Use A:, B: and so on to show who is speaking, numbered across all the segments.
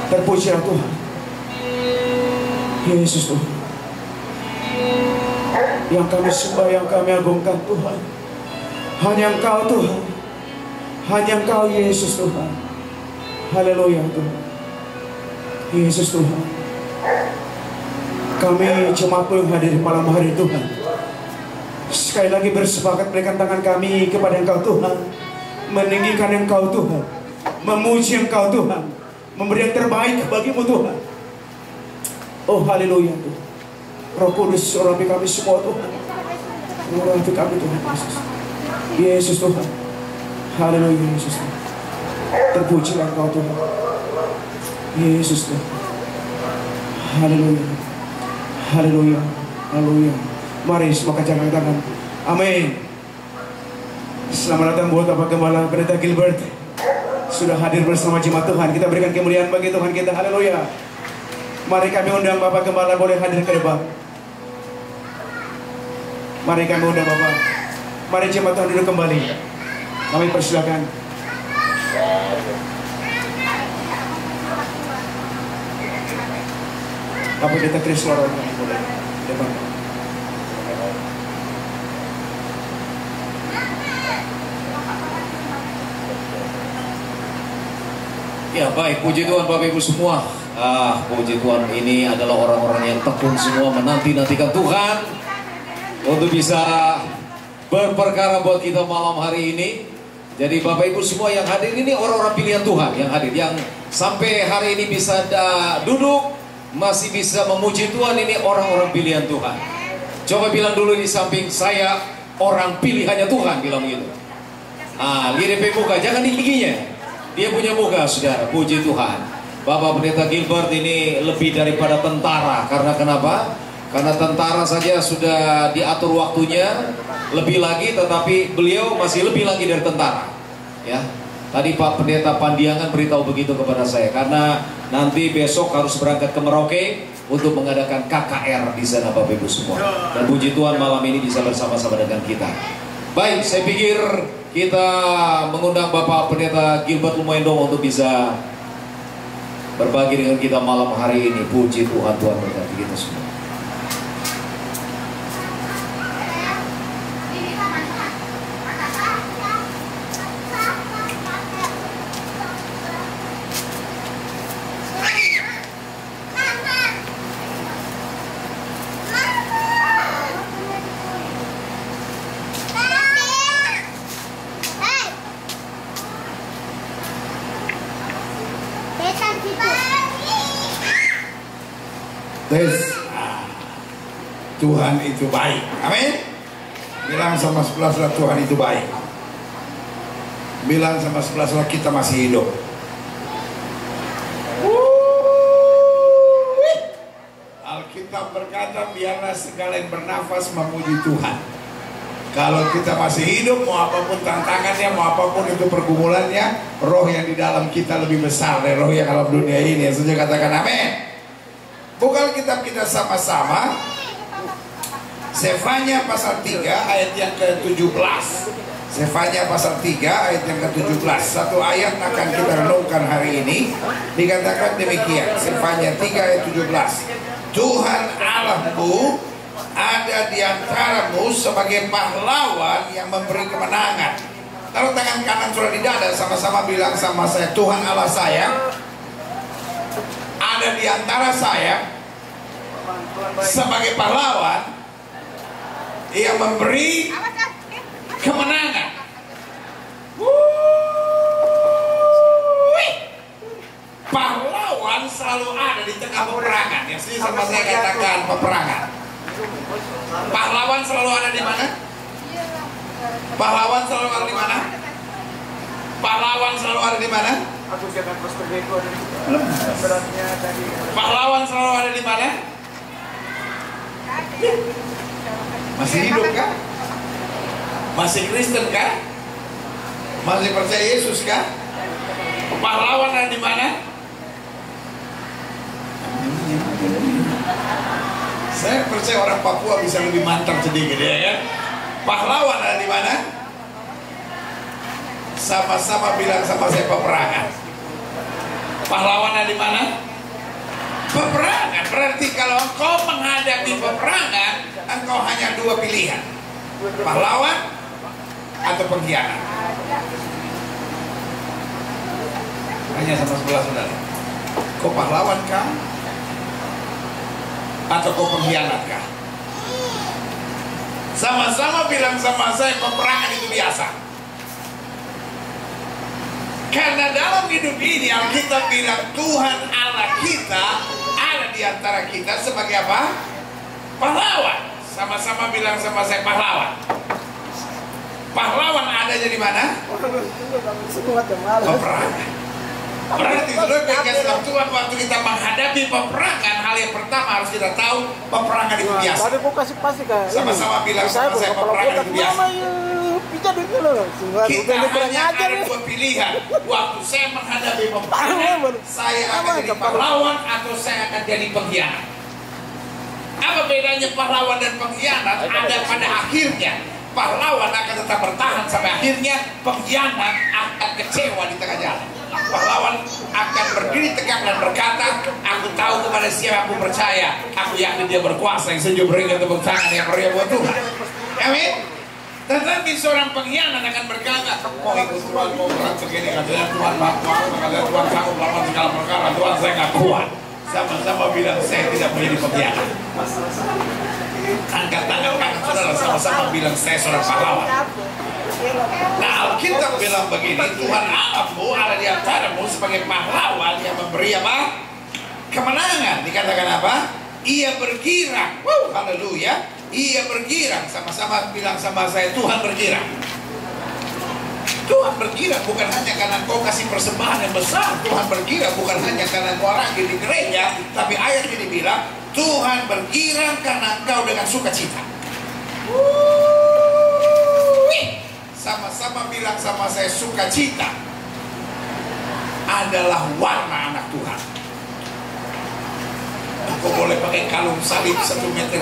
A: Terpujilah Tuhan Yesus Tuhan, yang kami sembah, yang kami agungkan Tuhan. Hanya Engkau Tuhan, hanya Engkau Yesus Tuhan. Haleluya Tuhan. Yesus Tuhan, kami jemaat yang hadir di malam hari Tuhan, sekali lagi bersepakat berikan tangan kami kepada Engkau Tuhan, meninggikan Engkau Tuhan, memuji Engkau Tuhan, memberi yang terbaik bagimu Tuhan. Oh haleluya Tuhan. Roh Kudus urapi kami semua Tuhan, urapi kami Tuhan Yesus. Yesus Tuhan, haleluya Yesus. Terpujilah Engkau Tuhan Yesus Tuhan. Haleluya, haleluya, haleluya. Mari semua kacangkan tangan. Amin. Selamat datang buat Bapak Gembala Pendeta Gilbert, sudah hadir bersama jemaat Tuhan. Kita berikan kemuliaan bagi Tuhan kita. Haleluya. Mari kami undang Bapak Gembala boleh hadir ke depan. Mari kami undang Bapak. Mari jemaat Tuhan duduk kembali. Kami persilakan. Bapak kita Kris Loro boleh depan.
B: Ya baik, puji Tuhan Bapak Ibu semua. Puji Tuhan, ini adalah orang-orang yang tekun semua menanti-nantikan Tuhan untuk bisa berperkara buat kita malam hari ini. Jadi Bapak Ibu semua yang hadir ini orang-orang pilihan Tuhan yang hadir, yang sampai hari ini bisa duduk, masih bisa memuji Tuhan, ini orang-orang pilihan Tuhan. Coba bilang dulu di samping saya, orang pilihannya Tuhan, bilang begitu. Lihat muka, jangan di giginya. Dia punya muka, saudara. Puji Tuhan. Bapak Pendeta Gilbert ini lebih daripada tentara. Karena kenapa? Karena tentara saja sudah diatur waktunya, lebih lagi, tetapi beliau masih lebih lagi dari tentara. Ya. Tadi Pak Pendeta Pandiangan beritahu begitu kepada saya, karena nanti besok harus berangkat ke Merauke untuk mengadakan KKR di sana Bapak Ibu semua. Dan puji Tuhan malam ini bisa bersama-sama dengan kita. Baik, saya pikir kita mengundang Bapak Pendeta Gilbert Lumoendong untuk bisa berbagi dengan kita malam hari ini. Puji Tuhan, Tuhan berkati kita semua.
C: Tuhan itu baik. Amin. Bilang sama sebelah sebelah, Tuhan itu baik. Bilang sama sebelah sebelah, kita masih hidup. Alkitab berkata, biarlah segala yang bernafas memuji Tuhan. Kalau kita masih hidup, mau apapun tantangannya, mau apapun itu pergumulannya, roh yang di dalam kita lebih besar dari roh yang dalam dunia ini. Yang saja katakan amin. Buka kitab kita sama-sama, Sefanya pasal 3 ayat yang ke-17. Sefanya pasal 3 ayat yang ke-17. Satu ayat akan kita renungkan hari ini. Dikatakan demikian, Sefanya 3 ayat 17. Tuhan Allahmu ada di antaramu sebagai pahlawan yang memberi kemenangan. Taruh tangan kanan saudara di dada, sama-sama bilang sama saya, Tuhan Allah saya ada di antara saya sebagai pahlawan yang memberi kemenangan. Pahlawan selalu ada di tengah peperangan. Yang sini sama saya katakan peperangan. Pahlawan selalu ada di mana? Pahlawan selalu ada di mana? Pahlawan selalu ada di mana? Pahlawan selalu ada di mana? Masih hidup kah? Masih Kristen kah? Masih percaya Yesus kah? Pahlawan ada di mana? Saya percaya orang Papua bisa lebih mantap sedikit ya kan? Pahlawan ada di mana? Sama-sama bilang sama saya peperangan. Pahlawan ada di mana? Peperangan. Berarti kalau engkau menghadapi peperangan, engkau hanya dua pilihan: pahlawan atau pengkhianat. Hanya sama sebelah saudara. Kau pahlawan kah? Atau kau pengkhianat kah? Sama-sama bilang sama saya, peperangan itu biasa. Karena dalam hidup ini Alkitab bilang Tuhan Allah kita ada di antara kita sebagai apa? Pahlawan. Sama-sama bilang sama saya, pahlawan. Pahlawan adanya di mana? Peperangan. Berarti saudara kasih Tuhan, waktu kita menghadapi peperangan, hal yang pertama harus kita tahu, peperangan itu biasa. Sama-sama bilang sama saya, peperangan itu biasa. Kita hanya ada dua pilihan. Waktu saya menghadapi peperangan, saya akan jadi pahlawan atau saya akan jadi pengkhianat. Apa bedanya pahlawan dan pengkhianat? Ada pada akhirnya. Pahlawan akan tetap bertahan sampai akhirnya, pengkhianat akan kecewa di tengah jalan. Pahlawan akan berdiri tegak dan berkata, aku tahu kepada siapa aku percaya, aku yakin dia berkuasa, yang setuju berikan tepuk tangan yang meriah buat Tuhan. Amin. Tetapi seorang pengkhianat akan berkata, mau ikut Tuhan, mau berat begini, katanya Tuhan mampu, katanya Tuhan sanggup melawan segala perkara, Tuhan saya nggak kuat. Sama-sama bilang saya tidak menjadi pengkhianat. Angkat tangan kanan saudara, sama-sama bilang saya seorang pahlawan. Nah, Alkitab bilang begini, Tuhan Allahmu ada di antaramu sebagai pahlawan yang memberi apa? Kemenangan. Dikatakan apa? Ia bergirang. Haleluya. Ia bergirang. Sama-sama bilang sama saya, Tuhan bergirang. Tuhan bergirang bukan hanya karena kau kasih persembahan yang besar. Tuhan bergirang bukan hanya karena kau rajin di gereja. Tapi ayat ini bilang, Tuhan bergirang karena engkau dengan sukacita. Sama-sama bilang sama saya, sukacita adalah warna anak Tuhan. Aku boleh pakai kalung salib 1,5 meter.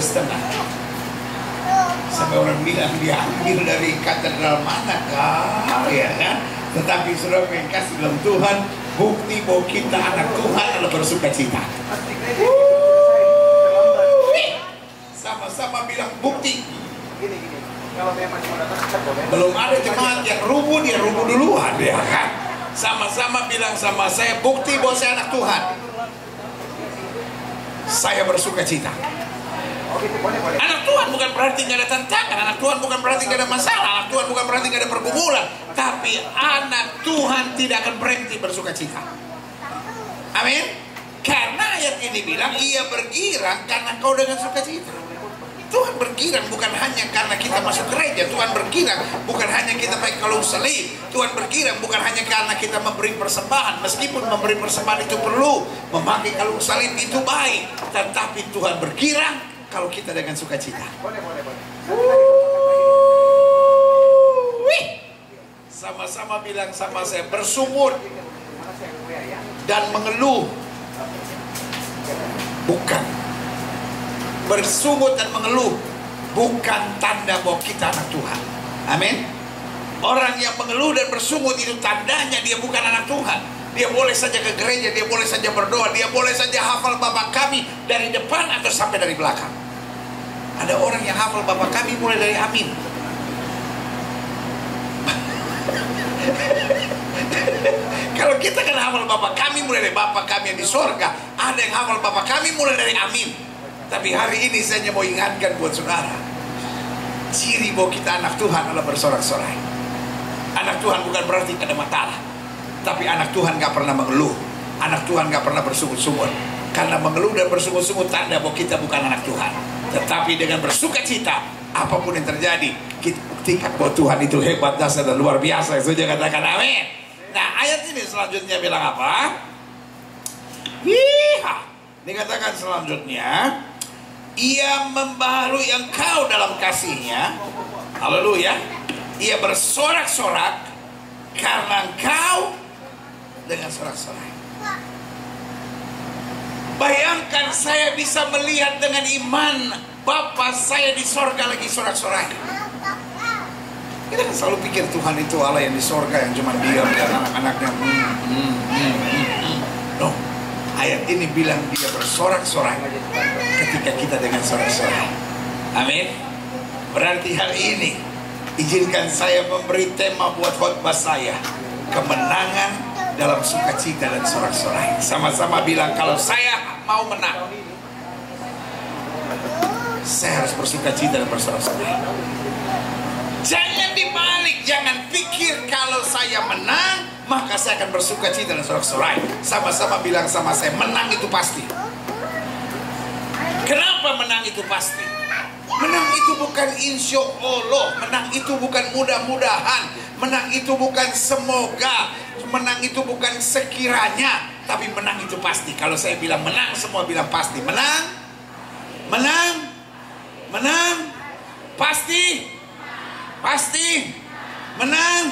C: Sampai orang bilang dia ambil dari katedral manakah, ya kan? Tetapi saudara yang kasih dalam Tuhan, bukti bahwa kita anak Tuhan adalah bersukacita. Sama-sama bilang bukti. Belum ada jemaat yang rubuh, dia rubuh duluan, ya kan? Sama-sama bilang sama saya, bukti bahwa saya anak Tuhan. Saya bersukacita. Anak Tuhan bukan berarti nggak ada tantangan, anak Tuhan bukan berarti nggak ada masalah, anak Tuhan bukan berarti nggak ada pergumulan, tapi anak Tuhan tidak akan berhenti bersukacita. Amin. Karena ayat ini bilang ia bergirang karena kau dengan sukacita. Tuhan bergirang bukan hanya karena kita masuk gereja. Tuhan bergirang bukan hanya kita pakai kalung salib. Tuhan bergirang bukan hanya karena kita memberi persembahan. Meskipun memberi persembahan itu perlu, memakai kalung salib itu baik, tetapi Tuhan bergirang kalau kita dengan sukacita. Sama-sama bilang sama saya, bersungut dan mengeluh bukan, bersungut dan mengeluh bukan tanda bahwa kita anak Tuhan. Amin. Orang yang mengeluh dan bersungut itu tandanya dia bukan anak Tuhan. Dia boleh saja ke gereja, dia boleh saja berdoa, dia boleh saja hafal Bapa Kami dari depan atau sampai dari belakang. Ada orang yang hafal Bapa Kami mulai dari amin. Kalau kita kan hafal Bapa Kami mulai dari Bapa Kami yang di sorga. Ada yang hafal Bapa Kami mulai dari amin. Tapi hari ini saya mau ingatkan buat saudara, ciri bahwa kita anak Tuhan adalah bersorak-sorai. Anak Tuhan bukan berarti ada masalah, tapi anak Tuhan gak pernah mengeluh. Anak Tuhan gak pernah bersungut-sungut. Karena mengeluh dan bersungut-sungut tanda bahwa kita bukan anak Tuhan. Tetapi dengan bersukacita, apapun yang terjadi, kita buktikan bahwa Tuhan itu hebat, dasar dan luar biasa. Itu dia katakan amin. Nah, ayat ini selanjutnya bilang apa? Dikatakan selanjutnya, ia membaharui engkau dalam kasihnya. Haleluya. Ia bersorak-sorak karena engkau dengan sorak-sorai. Bayangkan saya bisa melihat dengan iman Bapa saya di sorga lagi sorak-sorai. Kita kan selalu pikir Tuhan itu Allah yang di sorga yang cuma diam dan anak-anaknya No, ayat ini bilang dia bersorak-sorai ketika kita dengan sorak-sorai. Amin. Berarti hari ini izinkan saya memberi tema buat khotbah saya, kemenangan dalam sukacita dan sorak-sorai. Sama-sama bilang, kalau saya mau menang, saya harus bersukacita dan bersorak-sorai. Jangan dibalik, jangan pikir kalau saya menang maka saya akan bersukacita dan sorak-sorai. Sama-sama bilang sama saya, menang itu pasti. Kenapa menang itu pasti? Menang itu bukan insya Allah, menang itu bukan mudah-mudahan, menang itu bukan semoga, menang itu bukan sekiranya, tapi menang itu pasti. Kalau saya bilang menang, semua bilang pasti. Menang, menang, menang, pasti, pasti, menang,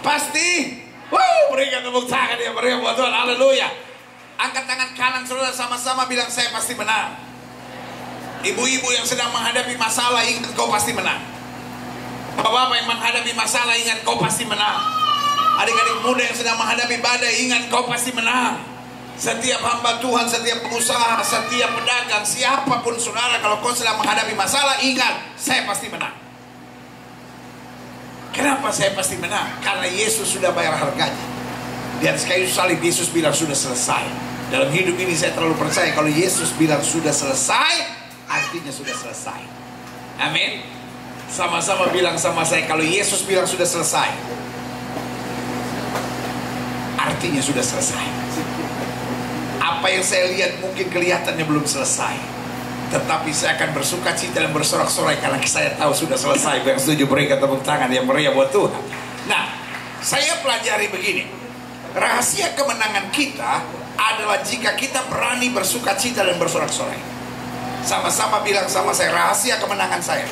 C: pasti. Berikan tepuk tangan ya, berikan buat Tuhan, haleluya. Angkat tangan kanan saudara, sama-sama bilang saya pasti menang. Ibu-ibu yang sedang menghadapi masalah, ingat kau pasti menang. Bapak-bapak yang menghadapi masalah, ingat kau pasti menang. Adik-adik muda yang sedang menghadapi badai, ingat kau pasti menang. Setiap hamba Tuhan, setiap pengusaha, setiap pedagang, siapapun saudara, kalau kau sedang menghadapi masalah, ingat, saya pasti menang. Kenapa saya pasti menang? Karena Yesus sudah bayar harganya. Di atas kayu salib Yesus bilang sudah selesai. Dalam hidup ini saya terlalu percaya kalau Yesus bilang sudah selesai, artinya sudah selesai. Amin. Sama-sama bilang sama saya, kalau Yesus bilang sudah selesai, artinya sudah selesai. Apa yang saya lihat mungkin kelihatannya belum selesai, tetapi saya akan bersukacita dan bersorak-sorai karena saya tahu sudah selesai. Yang setuju berikan tepuk tangan yang meriah buat Tuhan. Nah, saya pelajari begini. Rahasia kemenangan kita adalah jika kita berani bersukacita dan bersorak-sorai. Sama-sama bilang sama saya, rahasia kemenangan saya,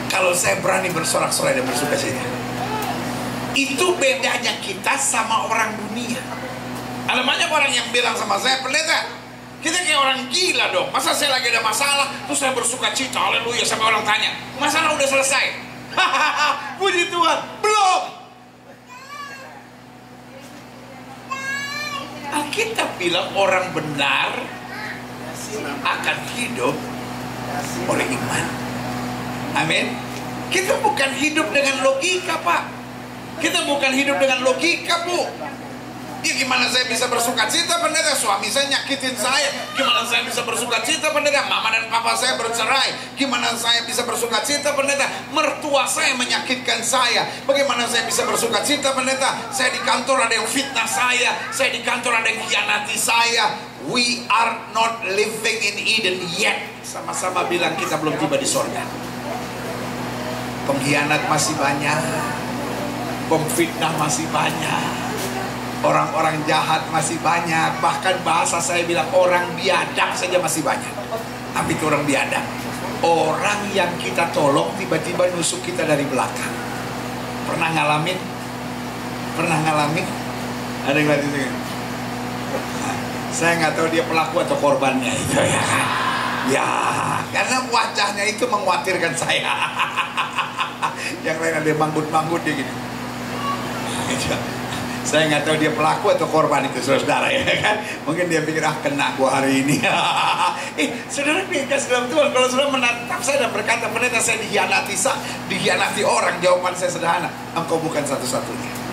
C: kalau saya berani bersorak-sorai dan bersukacita. Itu bedanya kita sama orang dunia. Ada banyak orang yang bilang sama saya, pendeta, kita kayak orang gila dong. Masa saya lagi ada masalah terus saya bersukacita, haleluya, sampai orang tanya, masalah udah selesai? Hahaha, puji Tuhan, belum. Alkitab bilang orang benar akan hidup oleh iman. Amin. Kita bukan hidup dengan logika, Pak. Kita bukan hidup dengan logika, Bu. Ya, gimana saya bisa bersukacita, pendeta? Suami saya nyakitin saya. Gimana saya bisa bersukacita, pendeta? Mama dan papa saya bercerai. Gimana saya bisa bersukacita, pendeta? Mertua saya menyakitkan saya. Bagaimana saya bisa bersukacita, pendeta? Saya di kantor ada yang fitnah saya. Saya di kantor ada yang khianati saya. We are not living in Eden yet. Sama-sama bilang kita belum tiba di sorga. Pengkhianat masih banyak, pemfitnah masih banyak, orang-orang jahat masih banyak. Bahkan bahasa saya bilang orang biadab saja masih banyak. Apa itu orang biadab? Orang yang kita tolong tiba-tiba nusuk kita dari belakang. Pernah ngalamin? Pernah ngalamin? Ada yang ngerti itu? Saya nggak tahu dia pelaku atau korbannya itu ya kan? Ya, karena wajahnya itu mengkhawatirkan saya. Yang lain ada manggut-manggut dia gini. Saya nggak tahu dia pelaku atau korban itu, saudara ya kan? Mungkin dia pikir kena gua hari ini. Saudara dikasih dalam Tuhan, kalau saudara menatap saya dan berkata, pendeta saya dikhianati orang, jawaban saya sederhana, engkau bukan satu-satunya.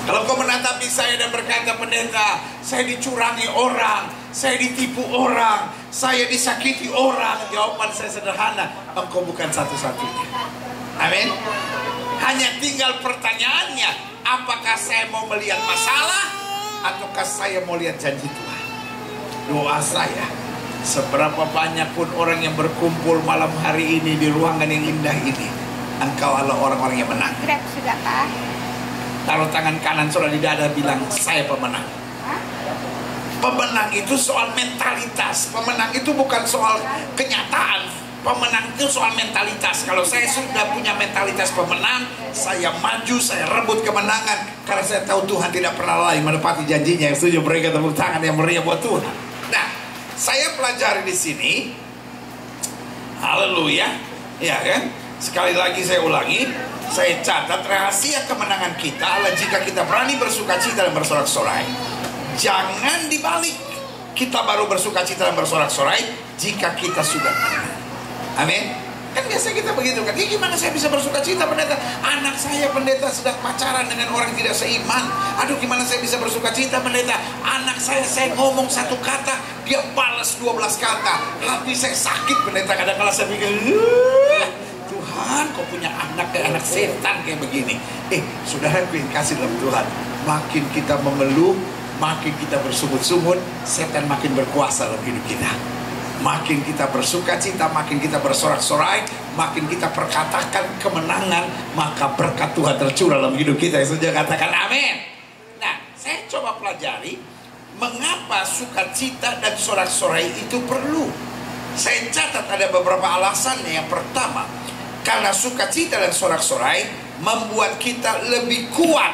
C: Kalau kau menatapi saya dan berkata, pendeta saya dicurangi orang, saya ditipu orang, saya disakiti orang, jawaban saya sederhana, engkau bukan satu-satunya. Amin. Hanya tinggal pertanyaannya, apakah saya mau melihat masalah ataukah saya mau lihat janji Tuhan? Doa saya, seberapa banyak pun orang yang berkumpul malam hari ini di ruangan yang indah ini, engkau adalah orang-orang yang menang.
D: Sudah, Pak.
C: Taruh tangan kanan saudara di dada, bilang saya pemenang. Pemenang itu soal mentalitas. Pemenang itu bukan soal kenyataan. Pemenang itu soal mentalitas. Kalau saya sudah punya mentalitas pemenang, saya maju, saya rebut kemenangan. Karena saya tahu Tuhan tidak pernah lalai menepati janjinya. Yang setuju berikan tepuk tangan yang meriah buat Tuhan. Nah, saya pelajari di sini, haleluya, ya kan? Sekali lagi saya ulangi, saya catat rahasia kemenangan kita adalah jika kita berani bersuka cita dan bersorak-sorai. Jangan dibalik, kita baru bersuka cita dan bersorak-sorai jika kita sudah menang. Amin. Kan biasa kita begitu kan. Ya gimana saya bisa bersuka cita, pendeta? Anak saya, pendeta, sedang pacaran dengan orang tidak seiman. Aduh, gimana saya bisa bersuka cita, pendeta? Anak saya ngomong satu kata, dia balas 12 kata. Hati saya sakit, pendeta. Kadang-kadang saya pikir, Tuhan, kau punya anak kayak anak setan kayak begini. Saudaraku yang kasih dalam Tuhan, makin kita mengeluh, makin kita bersungut-sungut, setan makin berkuasa dalam hidup kita. Makin kita bersuka cita, makin kita bersorak-sorai, makin kita perkatakan kemenangan, maka berkat Tuhan tercurah dalam hidup kita. Saja katakan amin. Nah, saya coba pelajari mengapa sukacita dan sorak-sorai itu perlu. Saya catat ada beberapa alasannya. Yang pertama, karena sukacita dan sorak-sorai membuat kita lebih kuat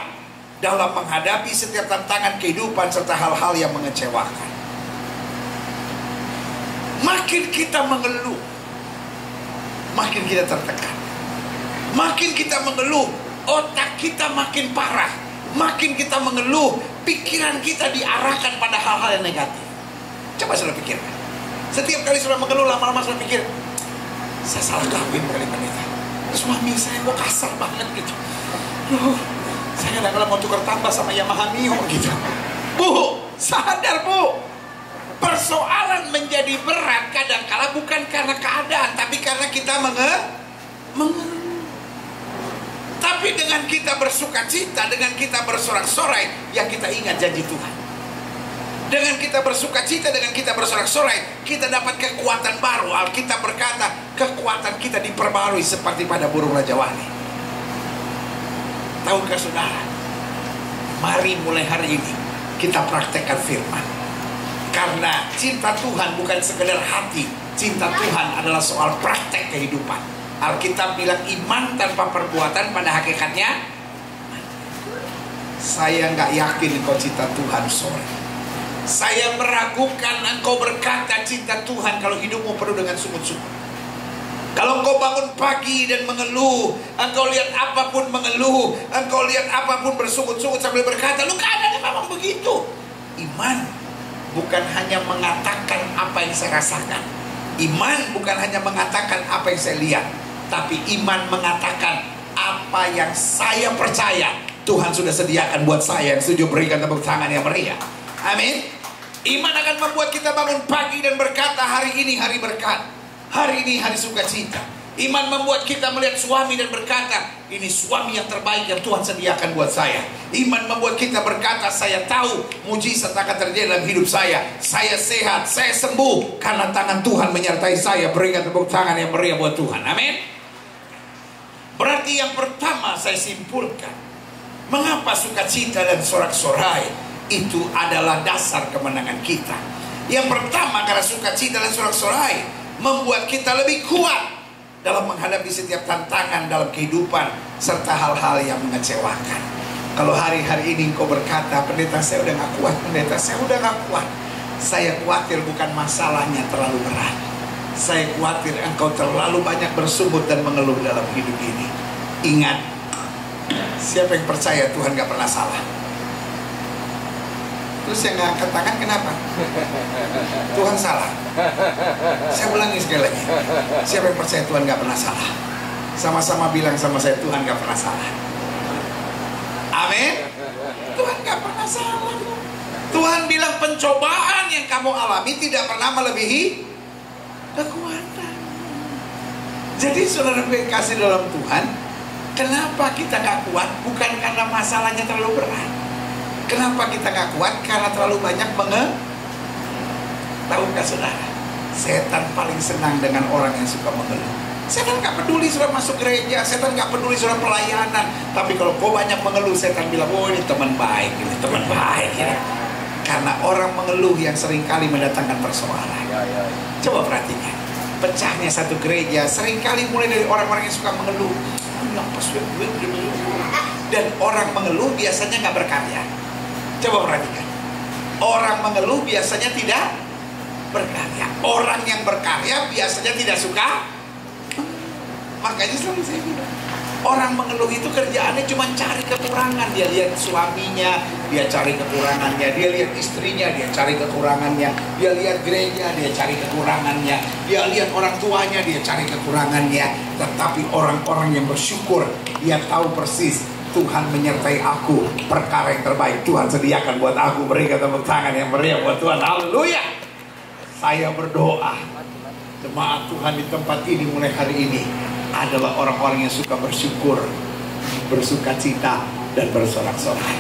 C: dalam menghadapi setiap tantangan kehidupan serta hal-hal yang mengecewakan. Makin kita mengeluh, makin kita tertekan. Makin kita mengeluh, otak kita makin parah. Makin kita mengeluh, pikiran kita diarahkan pada hal-hal yang negatif. Coba saudara pikirkan. Setiap kali saudara mengeluh, lama-lama saudara pikir, saya salah kawin kali pendeta. Suami saya kok kasar banget gitu. Saya kadang-kadang mau tukar tambah sama Yamaha Mio gitu. Bu, sadar bu. Persoalan menjadi berat kadang-kala bukan karena keadaan, tapi karena kita mengeluh. Tapi dengan kita bersuka cita, dengan kita bersorak-sorai, ya kita ingat janji Tuhan. Dengan kita bersuka cita, dengan kita bersorak-sorai, kita dapat kekuatan baru. Alkitab berkata, kekuatan kita diperbarui seperti pada burung Raja Wali. Tahukah saudara? Mari mulai hari ini kita praktekkan firman. Karena cinta Tuhan bukan sekedar hati. Cinta Tuhan adalah soal praktek kehidupan. Alkitab bilang iman tanpa perbuatan pada hakikatnya. Saya nggak yakin engkau cinta Tuhan, sorry. Saya meragukan engkau berkata cinta Tuhan kalau hidupmu penuh dengan sungut-sungut. Kalau engkau bangun pagi dan mengeluh, engkau lihat apapun mengeluh, engkau lihat apapun bersungut-sungut sambil berkata, lu keadaannya memang begitu. Iman bukan hanya mengatakan apa yang saya rasakan. Iman bukan hanya mengatakan apa yang saya lihat, tapi iman mengatakan apa yang saya percaya Tuhan sudah sediakan buat saya. Yang setuju berikan tepuk tangan yang meriah. Amin. Iman akan membuat kita bangun pagi dan berkata, hari ini hari berkat, hari ini hari sukacita. Iman membuat kita melihat suami dan berkata, ini suami yang terbaik yang Tuhan sediakan buat saya. Iman membuat kita berkata, saya tahu mujizat akan terjadi dalam hidup saya. Saya sehat, saya sembuh karena tangan Tuhan menyertai saya. Berikan tepuk tangan yang meriah buat Tuhan. Amin. Berarti yang pertama saya simpulkan, mengapa sukacita dan sorak-sorai itu adalah dasar kemenangan kita. Yang pertama, karena sukacita dan sorak-sorai membuat kita lebih kuat dalam menghadapi setiap tantangan dalam kehidupan serta hal-hal yang mengecewakan. Kalau hari-hari ini engkau berkata, pendeta saya udah gak kuat, pendeta saya udah gak kuat. Saya khawatir bukan masalahnya terlalu berat. Saya khawatir engkau terlalu banyak bersungut dan mengeluh dalam hidup ini. Ingat, siapa yang percaya Tuhan gak pernah salah? Terus yang gak angkat tangan kenapa? Tuhan salah. Saya ulangi sekali lagi. Siapa yang percaya Tuhan gak pernah salah? Sama-sama bilang sama saya, Tuhan gak pernah salah. Amin. Tuhan gak pernah salah. Tuhan bilang pencobaan yang kamu alami tidak pernah melebihi kekuatan. Jadi saudara gue kasih dalam Tuhan, kenapa kita gak kuat? Bukan karena masalahnya terlalu berat. Kenapa kita gak kuat? Karena terlalu banyak tahukah saudara, setan paling senang dengan orang yang suka mengeluh. Setan gak peduli sudah masuk gereja, setan gak peduli sudah pelayanan. Tapi kalau kau banyak mengeluh, setan bilang, oh ini teman baik, ini teman baik ya. Karena orang mengeluh yang seringkali mendatangkan persoalan. Coba perhatikan, pecahnya satu gereja seringkali mulai dari orang-orang yang suka mengeluh. Dan orang mengeluh biasanya gak berkarya. Coba perhatikan, orang mengeluh biasanya tidak berkarya. Orang yang berkarya biasanya tidak suka. Makanya selalu saya bilang, orang mengeluh itu kerjaannya cuma cari kekurangan. Dia lihat suaminya, dia cari kekurangannya. Dia lihat istrinya, dia cari kekurangannya. Dia lihat gereja, dia cari kekurangannya. Dia lihat orang tuanya, dia cari kekurangannya. Tetapi orang-orang yang bersyukur, dia tahu persis, Tuhan menyertai aku. Perkara yang terbaik Tuhan sediakan buat aku. Berikan tepuk tangan yang meriah buat Tuhan. Haleluya. Saya berdoa, jemaat Tuhan di tempat ini mulai hari ini adalah orang-orang yang suka bersyukur, bersuka cita, dan bersorak-sorai.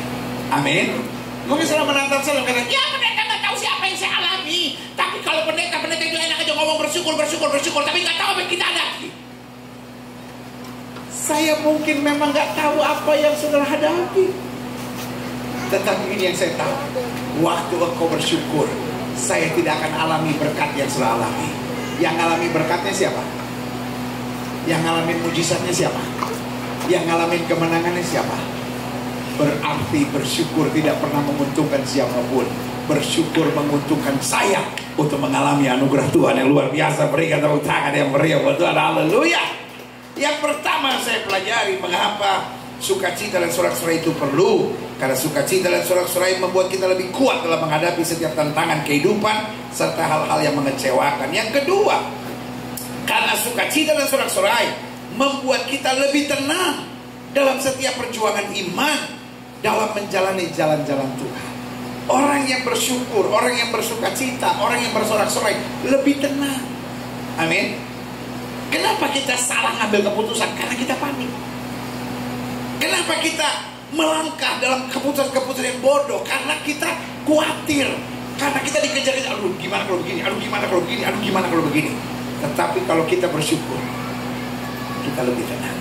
C: Amin. Mungkin saudara menantang saya kata, ya pendeta nggak tahu siapa yang saya alami. Tapi kalau pendeta itu enak aja ngomong bersyukur, tapi nggak tahu apa yang kita hadapi. Saya mungkin memang nggak tahu apa yang saudara hadapi, tetapi ini yang saya tahu. Waktu engkau bersyukur, saya tidak akan alami berkat yang saudara alami. Yang alami berkatnya siapa? Yang ngalamin mujizatnya siapa? Yang ngalamin kemenangannya siapa? Berarti bersyukur tidak pernah menguntungkan siapapun. Bersyukur menguntungkan saya untuk mengalami anugerah Tuhan yang luar biasa. Berikan tepuk tangan yang meriah buat Tuhan. Haleluya. Yang pertama saya pelajari mengapa sukacita dan sorak-sorai itu perlu. Karena sukacita dan sorak-sorai membuat kita lebih kuat dalam menghadapi setiap tantangan kehidupan serta hal-hal yang mengecewakan. Yang kedua, karena sukacita dan sorak-sorai membuat kita lebih tenang dalam setiap perjuangan iman dalam menjalani jalan-jalan Tuhan. Orang yang bersyukur, orang yang bersukacita, orang yang bersorak-sorai lebih tenang. Amin. Kenapa kita salah ngambil keputusan? Karena kita panik. Kenapa kita melangkah dalam keputusan-keputusan yang bodoh? Karena kita khawatir. Karena kita dikejar-kejar. Aduh gimana kalau begini, aduh gimana kalau begini, aduh gimana kalau begini. Tetapi kalau kita bersyukur, kita lebih tenang.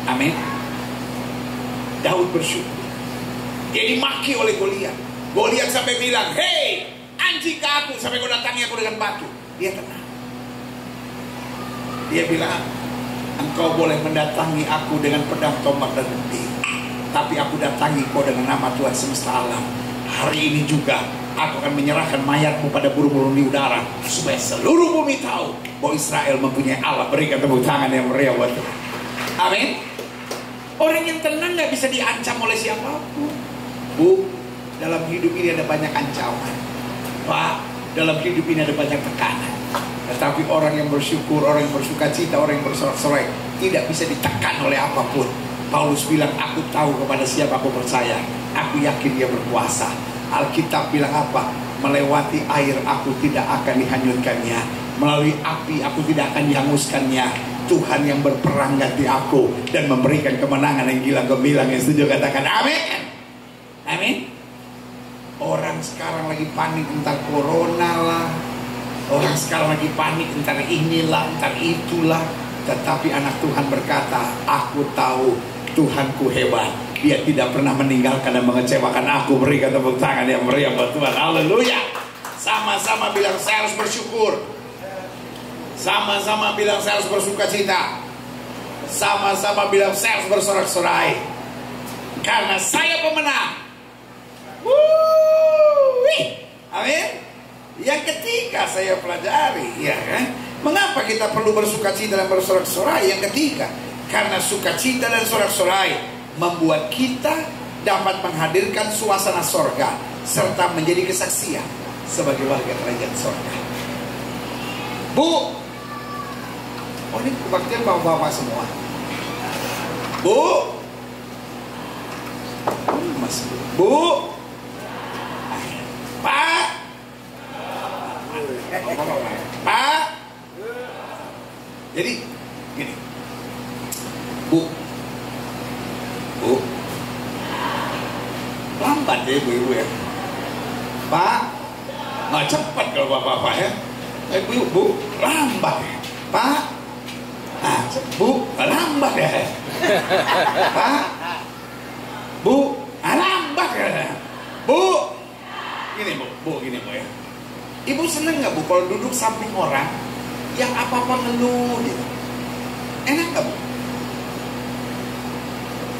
C: Amin. Daud bersyukur. Dia dimaki oleh Goliat. Goliat sampai bilang, hei, anjing ke aku, sampai kau datangi aku dengan batu. Dia tenang. Dia bilang, engkau boleh mendatangi aku dengan pedang, tombak, dan gunting, tapi aku datangi kau dengan nama Tuhan semesta alam. Hari ini juga aku akan menyerahkan mayatmu pada burung-burung di udara, supaya seluruh bumi tahu bahwa Israel mempunyai Allah. Berikan tepuk tangan yang meriah buat Tuhan. Amin. Orang yang tenang gak bisa diancam oleh siapapun. Bu, dalam hidup ini ada banyak ancaman. Pak, dalam hidup ini ada banyak tekanan. Tetapi orang yang bersyukur, orang yang bersukacita, orang yang bersorak-sorai tidak bisa ditekan oleh apapun. Paulus bilang, aku tahu kepada siapa aku percaya. Aku yakin dia berkuasa. Alkitab bilang apa? Melewati air aku tidak akan dihanyutkannya. Melalui api aku tidak akan dihanguskannya. Tuhan yang berperang ganti aku dan memberikan kemenangan yang gila gemilang. Yang setuju katakan amin. Amin. Orang sekarang lagi panik tentang corona lah. Orang sekarang lagi panik tentang inilah, tentang itulah. Tetapi anak Tuhan berkata, aku tahu Tuhanku hebat. Dia tidak pernah meninggalkan dan mengecewakan aku. Berikan tepuk tangan yang meriah buat Tuhan. Haleluya. Sama-sama bilang saya harus bersyukur. Sama-sama bilang saya harus bersukacita. Sama-sama bilang saya harus bersorak-sorai. Karena saya pemenang. Amin. Yang ketiga saya pelajari, ya kan? Mengapa kita perlu bersukacita dan bersorak-sorai? Yang ketiga, karena sukacita dan sorak-sorai membuat kita dapat menghadirkan suasana sorga serta menjadi kesaksian sebagai warga kerajaan sorga. Bu, oh ini kebaktian bapak-bapak semua. Bu, Mas, Bu, Pak, Pak. Jadi gini, Bu, lambat ya ibu-ibu ya. Pak, nggak cepat kalau bapak-bapak ya. Bu, lambat ya. Pak, nah, Bu, lambat ya. Pak, Bu, lambat ya. Bu, gini Bu ya. Ibu seneng nggak Bu kalau duduk samping orang yang apa-apa ngeluh gitu? Enak nggak Bu?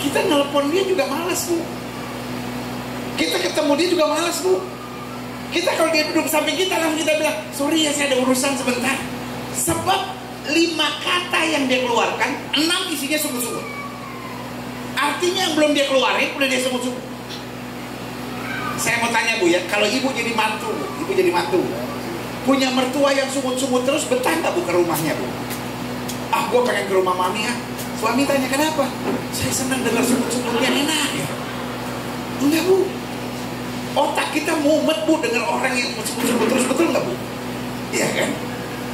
C: Kita nelpon dia juga malas Bu. Kita ketemu dia juga malas Bu. Kita kalau dia duduk samping kita langsung kita bilang, sorry ya saya ada urusan sebentar. Sebab 5 kata yang dia keluarkan, 6 isinya sungguh-sungguh. Artinya yang belum dia keluarin udah dia sungguh-sungguh. Saya mau tanya Bu ya, kalau ibu jadi mantu, punya mertua yang sungguh-sungguh terus, betah nggak Bu ke rumahnya Bu? Ah, gue pengen ke rumah mami ya. Suami tanya kenapa? Saya senang dengar sungguh-sungguhnya, enak ya. Enggak Bu, otak kita mumet Bu dengar orang yang sungguh-sungguh terus, betul nggak Bu? Iya kan?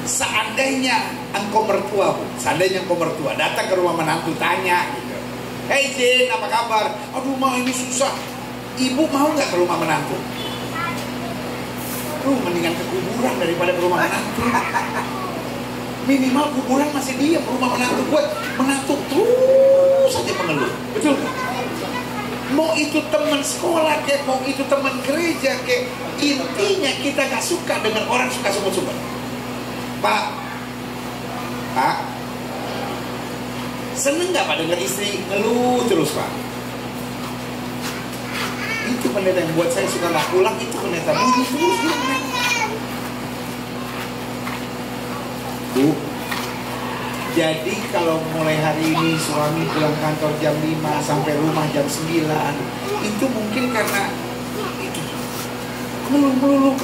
C: Seandainya engkau mertua Bu, seandainya engkau mertua datang ke rumah menantu tanya gitu, "Hei Jin, apa kabar? Aduh mah ini susah." Ibu mau nggak ke rumah menantu? Mendingan ke kuburan daripada ke rumah menantu. Minimal kuburan masih diam, rumah menantu gue, menantu terus saja mengeluh. Betul nggak? Mau itu teman sekolah kayak, mau itu teman gereja kayak, intinya kita nggak suka dengan orang suka sungguh-sungguh. Pak, seneng nggak Pak dengar istri ngeluh terus Pak? Itu pendeta yang buat saya suka nggak pulang, itu pendeta bunyi terus dia. Bu, jadi kalau mulai hari ini suami pulang kantor jam 5 sampai rumah jam 9, itu mungkin karena itu melulu.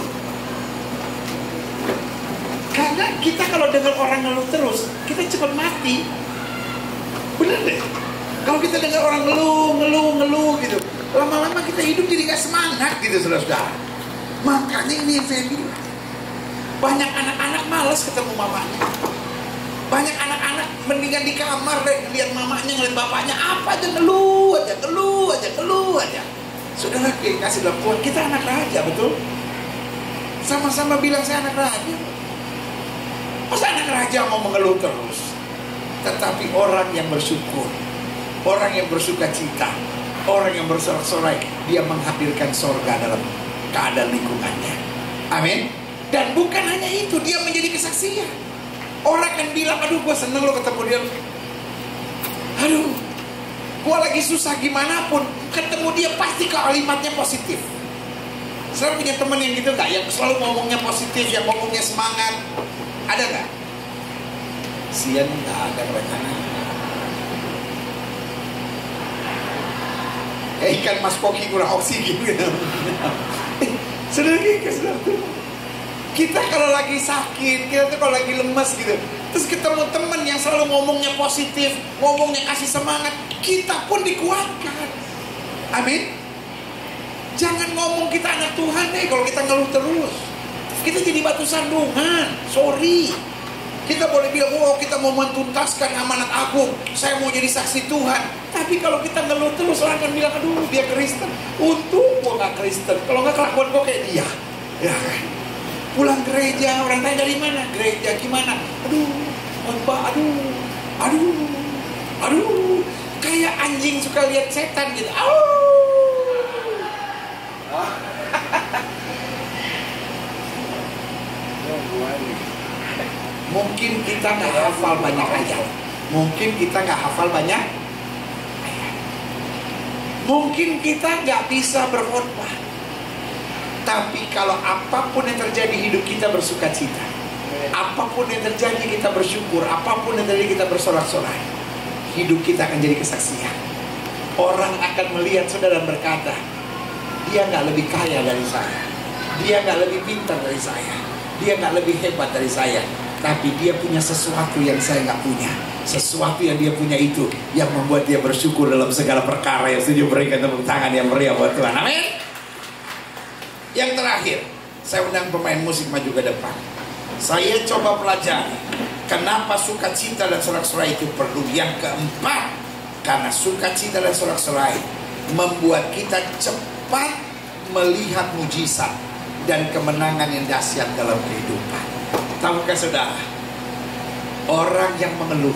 C: Karena kita kalau dengar orang ngeluh terus, kita cepat mati. Bener deh. Kalau kita dengar orang ngeluh gitu, lama-lama kita hidup jadi gak semangat gitu saudara-saudara. Makanya ini yang saya bilang, banyak anak-anak malas ketemu mamanya. Banyak anak-anak mendingan di kamar deh, lihat mamanya, ngeliat bapaknya, apa aja ngeluh aja. Saudara kasih dalam Tuhan, kita anak raja, betul? Sama-sama bilang saya anak raja. Masa anak raja mau mengeluh terus? Tetapi orang yang bersyukur, orang yang bersuka cita, orang yang bersorak-sorai, dia menghadirkan sorga dalam keadaan lingkungannya. Amin. Dan bukan hanya itu, dia menjadi kesaksian. Orang kan bilang, aduh gue seneng lo ketemu dia. Aduh, gue lagi susah gimana pun, ketemu dia pasti kalimatnya positif. Saya punya temen yang gitu gak? Yang selalu ngomongnya positif, yang ngomongnya semangat. Ada gak? Sian gak ada rencana. Ikan Mas Koki kurang oksigen gitu. Saudara, kita kalau lagi sakit, kita tuh kalau lagi lemas gitu, terus ketemu teman yang selalu ngomongnya positif, ngomongnya kasih semangat, kita pun dikuatkan. Amin. Jangan ngomong kita anak Tuhan deh kalau kita ngeluh terus. Kita jadi batu sandungan. Sorry. Kita boleh bilang, oh kita mau mentuntaskan amanat agung, saya mau jadi saksi Tuhan. Tapi kalau kita ngeluh terus, orang akan bilang, aduh dia Kristen. Untung gua gak Kristen. Kalau gak kelakuan gua kayak dia. Ya kan? Pulang gereja, orang tanya dari mana? Gereja gimana? Aduh, khotbah, aduh. Kayak anjing suka lihat setan gitu. Mungkin kita nggak hafal banyak ayat. Mungkin kita nggak hafal banyak ayat. Mungkin kita nggak bisa berkhotbah. Tapi kalau apapun yang terjadi, hidup kita bersuka cita. Apapun yang terjadi kita bersyukur. Apapun yang terjadi kita bersorak-sorai. Hidup kita akan jadi kesaksian. Orang akan melihat saudara dan berkata, dia nggak lebih kaya dari saya, dia nggak lebih pintar dari saya, dia nggak lebih hebat dari saya, tapi dia punya sesuatu yang saya nggak punya. Sesuatu yang dia punya itu yang membuat dia bersyukur dalam segala perkara. Yang setuju berikan tepuk tangan yang meriah buat Tuhan. Amin. Yang terakhir, saya undang pemain musik maju ke depan. Saya coba pelajari kenapa sukacita dan sorak-sorai itu perlu. Yang keempat, karena sukacita dan sorak-sorai membuat kita cepat melihat mujizat dan kemenangan yang dahsyat dalam kehidupan. Tahukah saudara, orang yang mengeluh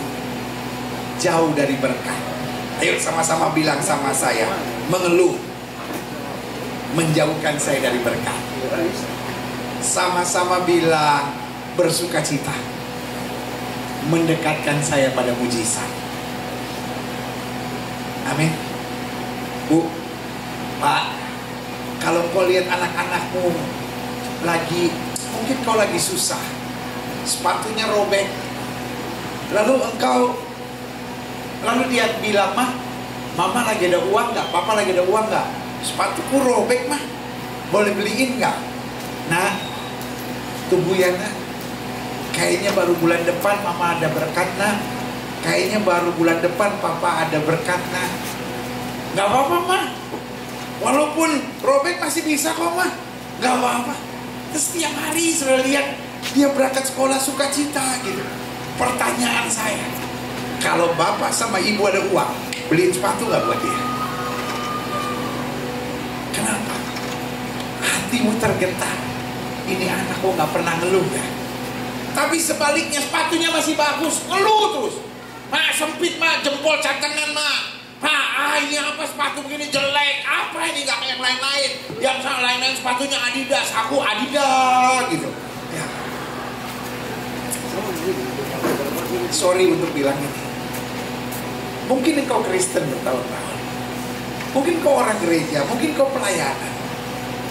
C: jauh dari berkat. Ayo sama-sama bilang sama saya, mengeluh menjauhkan saya dari berkat. Sama-sama bilang, bersukacita mendekatkan saya pada mujizat. Amin. Bu, Pak, kalau kau lihat anak-anakmu lagi, mungkin kau lagi susah, sepatunya robek, Lalu dia bilang, mah, mama lagi ada uang nggak? Papa lagi ada uang nggak? Sepatuku robek mah, boleh beliin nggak? Nah, tunggu ya nak. Kayaknya baru bulan depan mama ada berkat nak. Kayaknya baru bulan depan papa ada berkat nak. Nggak apa-apa mah. Walaupun robek masih bisa kok mah. Nggak apa-apa. Terus setiap hari sudah lihat dia berangkat sekolah sukacita gitu. Pertanyaan saya, kalau bapak sama ibu ada uang, beliin sepatu nggak buat dia? Kenapa? Hatimu tergetar. Ini anak kok nggak pernah ngeluh ya. Tapi sebaliknya sepatunya masih bagus, ngeluh terus. Mak sempit mak, jempol catangan mak. Pak, ini apa sepatu begini jelek? Apa ini nggak kayak yang lain-lain? Yang lain-lain sepatunya Adidas, aku Adidas gitu. Ya. Sorry untuk bilang ini. Mungkin engkau Kristen bertahun-tahun. Mungkin kau orang gereja, mungkin kau pelayanan.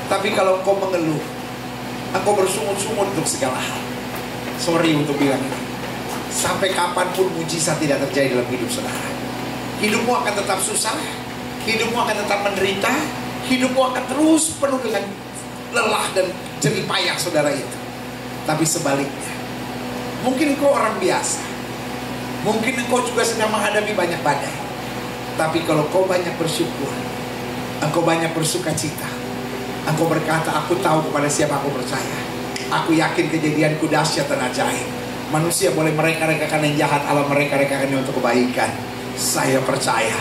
C: Tapi kalau engkau mengeluh, engkau bersungut-sungut untuk segala hal. Sorry untuk bilang ini. Sampai kapanpun mujizat tidak terjadi dalam hidup saudara. Hidupmu akan tetap susah, hidupmu akan tetap menderita, hidupmu akan terus penuh dengan lelah dan jerih payah saudara itu. Tapi sebaliknya, mungkin engkau orang biasa, mungkin engkau juga sedang menghadapi banyak badai. Tapi kalau kau banyak bersyukur, engkau banyak bersukacita, engkau berkata, aku tahu kepada siapa aku percaya. Aku yakin kejadianku dahsyat dan ajaib. Manusia boleh mereka-rekakan yang jahat, Allah mereka-rekakan yang untuk kebaikan. Saya percaya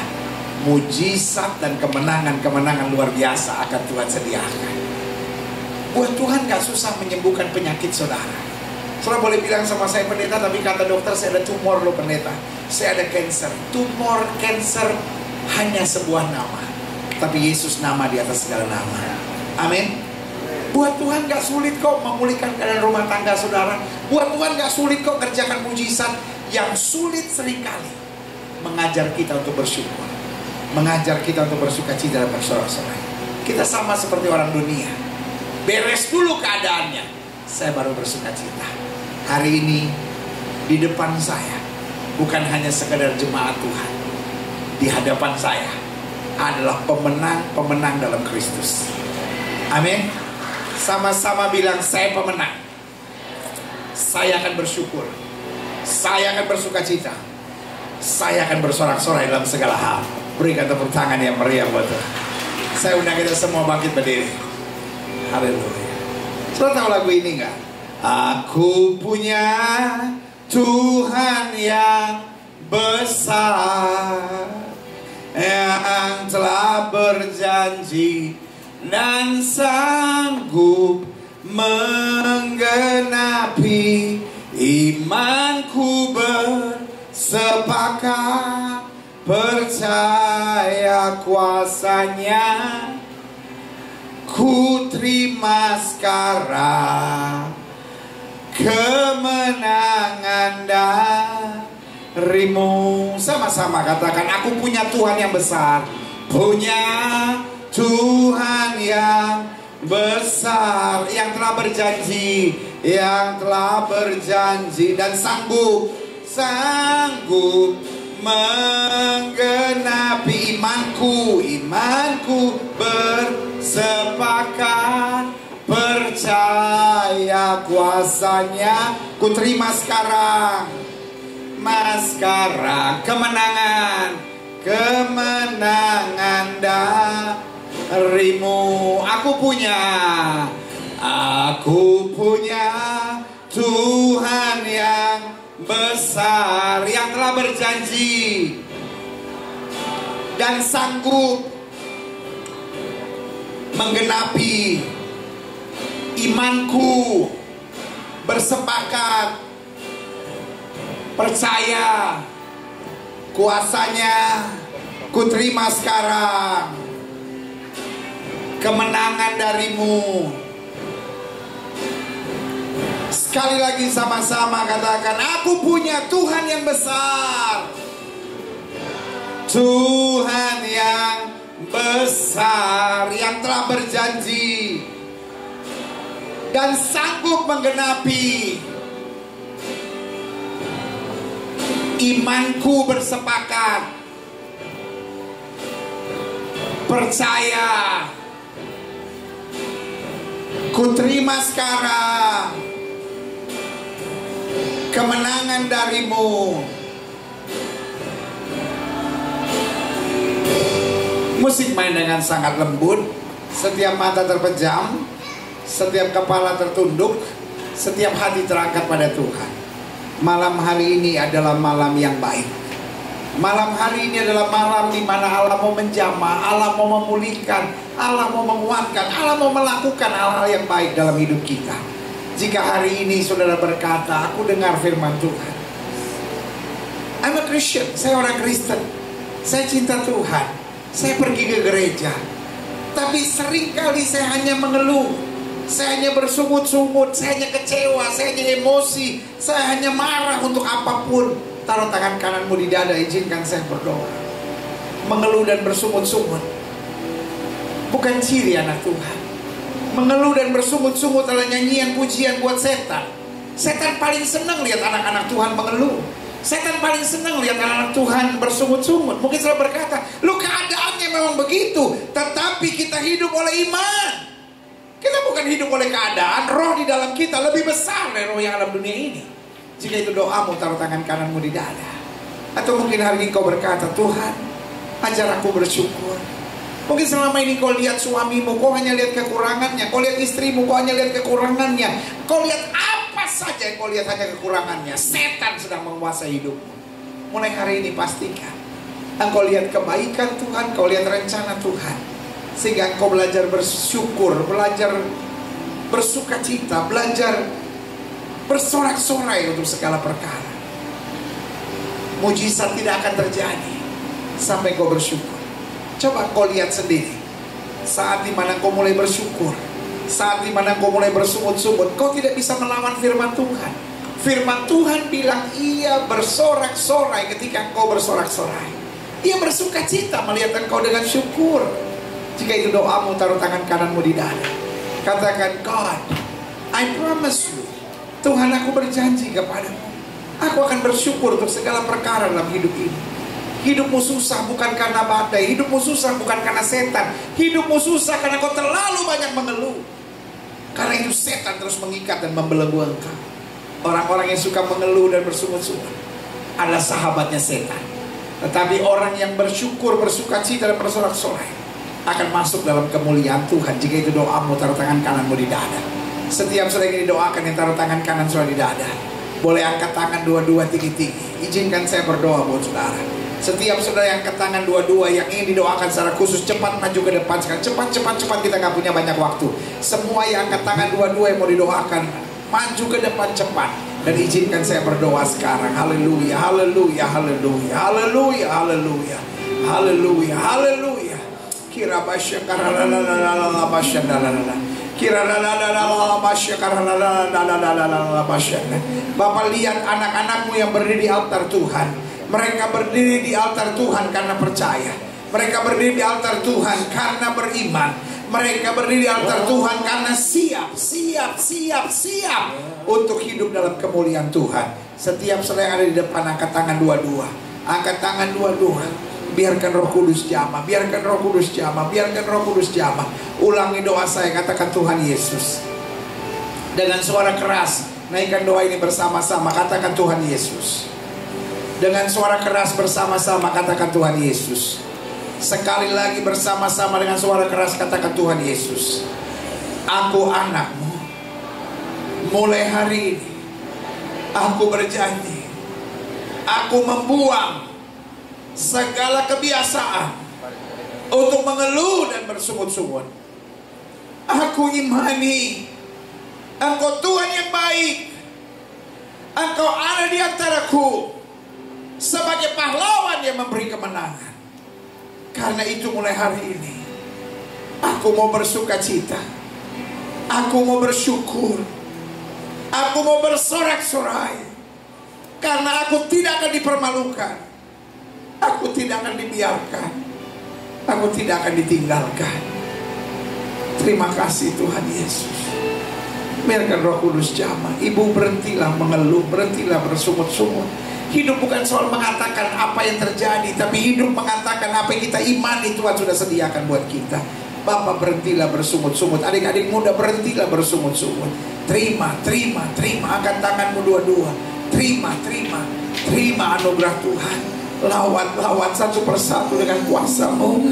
C: mujizat dan kemenangan-kemenangan luar biasa akan Tuhan sediakan. Buat Tuhan gak susah menyembuhkan penyakit saudara. Saudara boleh bilang sama saya, pendeta, tapi kata dokter saya ada tumor loh pendeta. Saya ada cancer. Tumor, cancer hanya sebuah nama. Tapi Yesus nama di atas segala nama. Amin. Buat Tuhan gak sulit kok memulihkan keadaan rumah tangga saudara. Buat Tuhan gak sulit kok kerjakan mujizat. Yang sulit seringkali mengajar kita untuk bersyukur, mengajar kita untuk bersukacita dan bersorak-sorai. Kita sama seperti orang dunia. Beres dulu keadaannya, saya baru bersukacita. Hari ini di depan saya bukan hanya sekedar jemaat Tuhan. Di hadapan saya adalah pemenang-pemenang dalam Kristus. Amin. Sama-sama bilang, saya pemenang. Saya akan bersyukur. Saya akan bersukacita. Saya akan bersorak-sorai dalam segala hal. Berikan tepuk tangan yang meriah buat Tuhan. Saya undang kita semua bangkit berdiri. Haleluya. Saudara tahu lagu ini enggak? Aku punya Tuhan yang besar, yang telah berjanji dan sanggup menggenapi imanku bersepakat percaya kuasanya. Ku terima sekarang kemenangan darimu. Sama-sama katakan, aku punya Tuhan yang besar. Punya Tuhan yang besar, yang telah berjanji, yang telah berjanji dan sanggup menggenapi imanku bersepakat percaya kuasanya. Ku terima sekarang kemenangan darimu. Aku punya Tuhan yang besar, yang telah berjanji dan sanggup menggenapi imanku bersepakat percaya kuasanya. Ku terima sekarang kemenangan darimu. Sekali lagi sama-sama katakan, aku punya Tuhan yang besar. Tuhan yang besar, yang telah berjanji dan sanggup menggenapi Imanku bersepakat, percaya, ku terima sekarang kemenangan darimu. Musik main dengan sangat lembut, setiap mata terpejam, setiap kepala tertunduk, setiap hati terangkat pada Tuhan. Malam hari ini adalah malam yang baik. Malam hari ini adalah malam di mana Allah mau menjamah, Allah mau memulihkan, Allah mau menguatkan, Allah mau melakukan hal-hal yang baik dalam hidup kita. Jika hari ini saudara berkata, aku dengar firman Tuhan, I'm a Christian, saya orang Kristen, saya cinta Tuhan, saya pergi ke gereja, tapi seringkali saya hanya mengeluh, saya hanya bersungut-sungut, saya hanya kecewa, saya hanya emosi, saya hanya marah untuk apapun. Taruh tangan kananmu di dada, izinkan saya berdoa. Mengeluh dan bersungut-sungut bukan ciri anak Tuhan. Mengeluh dan bersungut-sungut adalah nyanyian pujian buat setan. Setan paling senang lihat anak-anak Tuhan mengeluh. Setan paling senang lihat anak-anak Tuhan bersungut-sungut. Mungkin saudara berkata, lu keadaannya memang begitu, tetapi kita hidup oleh iman. Kita bukan hidup oleh keadaan. Roh di dalam kita lebih besar dari roh yang dalam dunia ini. Jika itu doamu, taruh tangan kananmu di dada. Atau mungkin hari ini kau berkata, Tuhan, ajar aku bersyukur. Mungkin selama ini kau lihat suamimu, kau hanya lihat kekurangannya. Kau lihat istrimu, kau hanya lihat kekurangannya. Kau lihat apa saja, kau lihat hanya kekurangannya. Setan sedang menguasai hidupmu. Mulai hari ini pastikan engkau lihat kebaikan Tuhan, kau lihat rencana Tuhan, sehingga engkau belajar bersyukur, belajar bersukacita, belajar bersorak-sorai untuk segala perkara. Mujizat tidak akan terjadi sampai kau bersyukur. Coba kau lihat sendiri, saat dimana kau mulai bersyukur, saat dimana kau mulai bersungut-sungut, kau tidak bisa melawan firman Tuhan. Firman Tuhan bilang, ia bersorak-sorai ketika kau bersorak-sorai. Ia bersukacita melihat engkau dengan syukur. Jika itu doamu, taruh tangan kananmu di dada. Katakan, God, I promise you, Tuhan, aku berjanji kepadamu, aku akan bersyukur untuk segala perkara dalam hidup ini. Hidupmu susah bukan karena badai, hidupmu susah bukan karena setan, hidupmu susah karena kau terlalu banyak mengeluh. Karena itu setan terus mengikat dan membelenggu engkau. Orang-orang yang suka mengeluh dan bersungut-sungut adalah sahabatnya setan. Tetapi orang yang bersyukur, bersukacita dan bersorak-sorai akan masuk dalam kemuliaan Tuhan. Jika itu doamu, taruh tangan kananmu di dada. Setiap saudara yang didoakan yang taruh tangan kanan saudara di dada, boleh angkat tangan dua-dua tinggi-tinggi. Izinkan saya berdoa buat saudara. Setiap saudara yang angkat tangan dua-dua yang ingin didoakan secara khusus, cepat maju ke depan sekarang. Cepat, kita gak punya banyak waktu. Semua yang angkat tangan dua-dua yang mau didoakan, maju ke depan cepat. Dan izinkan saya berdoa sekarang. Haleluya, haleluya, haleluya, haleluya, haleluya, haleluya, haleluya. Kira basya karalala basya dalala. Bapak lihat anak-anakmu yang berdiri di altar Tuhan. Mereka berdiri di altar Tuhan karena percaya. Mereka berdiri di altar Tuhan karena beriman. Mereka berdiri di altar Tuhan karena siap untuk hidup dalam kemuliaan Tuhan. Setiap saudara yang ada di depan, angkat tangan dua-dua. Angkat tangan dua-dua. Biarkan Roh Kudus jamah, biarkan Roh Kudus jamah, biarkan Roh Kudus jamah. Ulangi doa saya, katakan Tuhan Yesus. Dengan suara keras, naikkan doa ini bersama-sama, katakan Tuhan Yesus. Dengan suara keras bersama-sama, katakan Tuhan Yesus. Sekali lagi bersama-sama dengan suara keras, katakan Tuhan Yesus. Aku anakmu. Mulai hari ini, aku berjanji, aku membuang segala kebiasaan untuk mengeluh dan bersungut-sungut. Aku imani Engkau Tuhan yang baik. Engkau ada di antaraku sebagai pahlawan yang memberi kemenangan. Karena itu mulai hari ini aku mau bersukacita, aku mau bersyukur, aku mau bersorak-sorai. Karena aku tidak akan dipermalukan, aku tidak akan dibiarkan, aku tidak akan ditinggalkan. Terima kasih Tuhan Yesus. Biarkan Roh Kudus jamah. Ibu berhentilah mengeluh, berhentilah bersungut-sungut. Hidup bukan soal mengatakan apa yang terjadi, tapi hidup mengatakan apa yang kita imani Tuhan sudah sediakan buat kita. Bapak, berhentilah bersungut-sungut. Adik-adik muda, berhentilah bersungut-sungut. Terima, terima, terima. Angkat tanganmu dua-dua. Terima, terima, terima anugerah Tuhan. Lawat satu persatu dengan kuasa-Mu.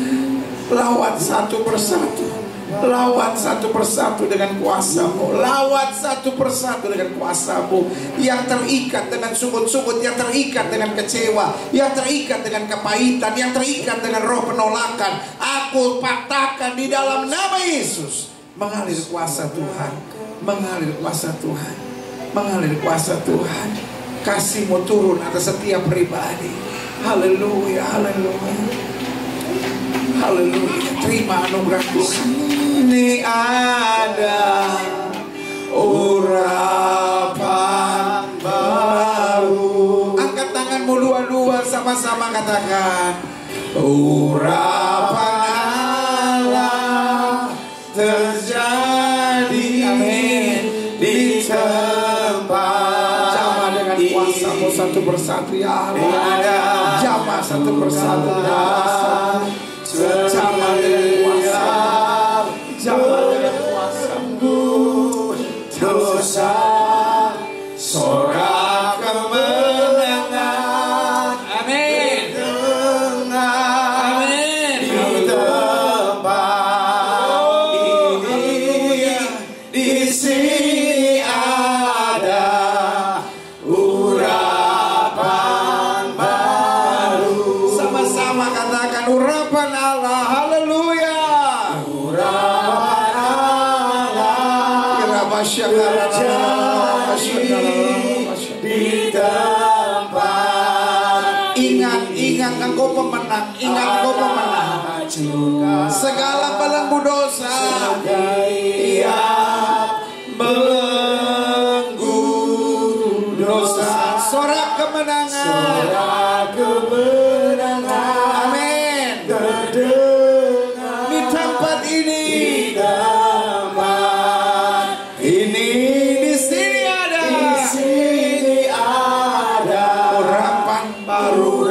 C: Lawat satu persatu. Lawat satu persatu dengan kuasa-Mu. Lawat satu persatu dengan kuasa-Mu. Yang terikat dengan sungut-sungut, yang terikat dengan kecewa, yang terikat dengan kepahitan, yang terikat dengan roh penolakan, aku patahkan di dalam nama Yesus. Mengalir kuasa Tuhan, mengalir kuasa Tuhan, mengalir kuasa Tuhan. Kasih-Mu turun atas setiap pribadi. Haleluya, haleluya, haleluya. Terima anugerah Tuhan. Ini ada urapan baru. Angkat tanganmu dua-dua, sama-sama katakan, urapan Allah terjadi, amin, di tempat. Jamah dengan kuasa-Mu satu persatu ya Allah. Jamah satu persatu ya. Jamah dengan kuasa. Jamah dengan kuasa-Mu. Dosa sorak kemenangan. Amin. Amin. Di tempat ini, di sini ada urapan baru. Sama-sama katakan urapan Allah. Haleluya. Urapan Allah di tempat. Ingat engkau pemenang. Ingat engkau pemenang. Segala belenggu dosa belenggu dosa, sorak kemenangan. Amin. Di tempat ini, di sini ada urapan baru.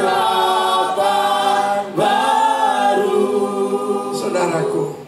C: Saudaraku,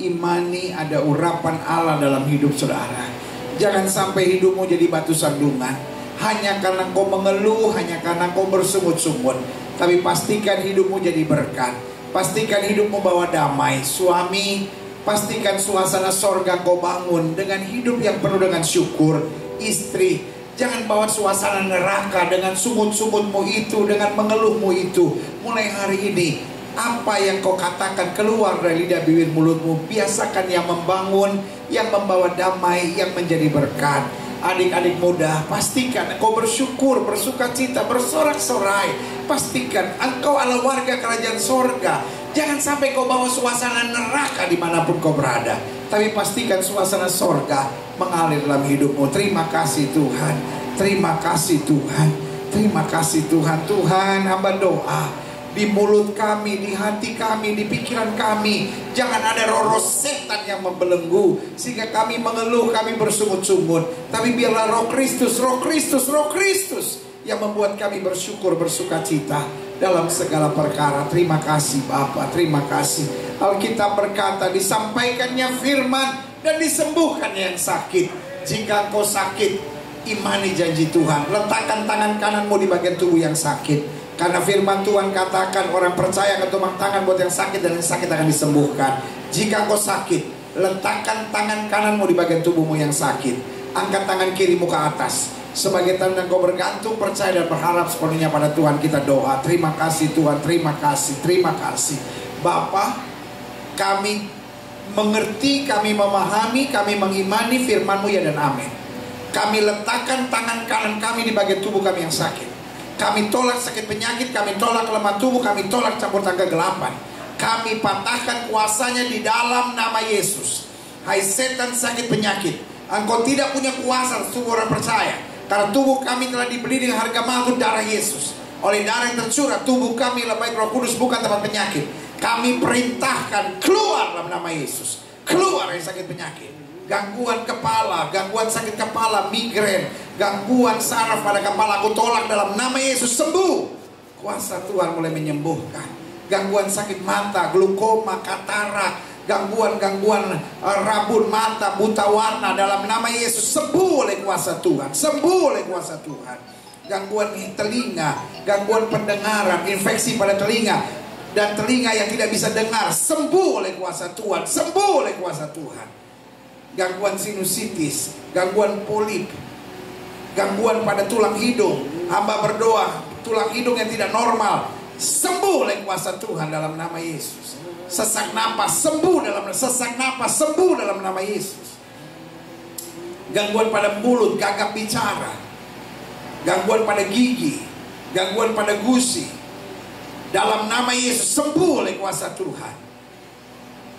C: imani ada urapan Allah dalam hidup saudara. Jangan sampai hidupmu jadi batu sandungan hanya karena kau mengeluh, hanya karena kau bersungut-sungut. Tapi pastikan hidupmu jadi berkat. Pastikan hidupmu bawa damai. Suami, pastikan suasana sorga kau bangun dengan hidup yang penuh dengan syukur. Istri, jangan bawa suasana neraka dengan sungut-sungutmu itu, dengan mengeluhmu itu. Mulai hari ini, apa yang kau katakan keluar dari lidah bibir mulutmu, biasakan yang membangun, yang membawa damai, yang menjadi berkat. Adik-adik muda, pastikan engkau bersyukur, bersukacita, bersorak-sorai. Pastikan engkau adalah warga kerajaan sorga. Jangan sampai kau bawa suasana neraka dimanapun kau berada. Tapi pastikan suasana sorga mengalir dalam hidupmu. Terima kasih Tuhan. Terima kasih Tuhan. Terima kasih Tuhan. Tuhan, hamba doa, di mulut kami, di hati kami, di pikiran kami, jangan ada roh setan yang membelenggu sehingga kami mengeluh, kami bersungut-sungut. Tapi biarlah roh Kristus, roh Kristus, roh Kristus yang membuat kami bersyukur, bersukacita dalam segala perkara. Terima kasih Bapa, terima kasih. Alkitab berkata, disampaikannya firman dan disembuhkannya yang sakit. Jika engkau sakit, imani janji Tuhan. Letakkan tangan kananmu di bagian tubuh yang sakit. Karena firman Tuhan katakan, orang percaya akan tumpang tangan buat yang sakit dan yang sakit akan disembuhkan. Jika kau sakit, letakkan tangan kananmu di bagian tubuhmu yang sakit. Angkat tangan kirimu ke atas sebagai tanda kau bergantung, percaya dan berharap sepenuhnya pada Tuhan. Kita doa. Terima kasih Tuhan, terima kasih, terima kasih Bapa. Kami mengerti, kami memahami, kami mengimani firman-Mu ya dan amin. Kami letakkan tangan kanan kami di bagian tubuh kami yang sakit. Kami tolak sakit penyakit, kami tolak kelemahan tubuh, kami tolak campur tangan kegelapan. Kami patahkan kuasanya di dalam nama Yesus. Hai setan sakit penyakit, engkau tidak punya kuasa atas tubuh orang percaya. Karena tubuh kami telah dibeli dengan harga mahal darah Yesus. Oleh darah yang tercurah, tubuh kami adalah baik Roh Kudus, bukan tempat penyakit. Kami perintahkan keluar dalam nama Yesus. Keluar dari sakit penyakit. gangguan kepala, gangguan sakit kepala, migrain, gangguan saraf pada kepala, aku tolak dalam nama Yesus, sembuh. Kuasa Tuhan mulai menyembuhkan. Gangguan sakit mata, glukoma, katarak, gangguan-gangguan rabun mata, buta warna, dalam nama Yesus sembuh oleh kuasa Tuhan, sembuh oleh kuasa Tuhan. Gangguan telinga, gangguan pendengaran, infeksi pada telinga, dan telinga yang tidak bisa dengar, sembuh oleh kuasa Tuhan, sembuh oleh kuasa Tuhan. Gangguan sinusitis, gangguan polip, gangguan pada tulang hidung, hamba berdoa, tulang hidung yang tidak normal, sembuh oleh kuasa Tuhan dalam nama Yesus. Sesak napas sembuh dalam nama Yesus. Gangguan pada mulut, gagap bicara, gangguan pada gigi, gangguan pada gusi, dalam nama Yesus sembuh oleh kuasa Tuhan.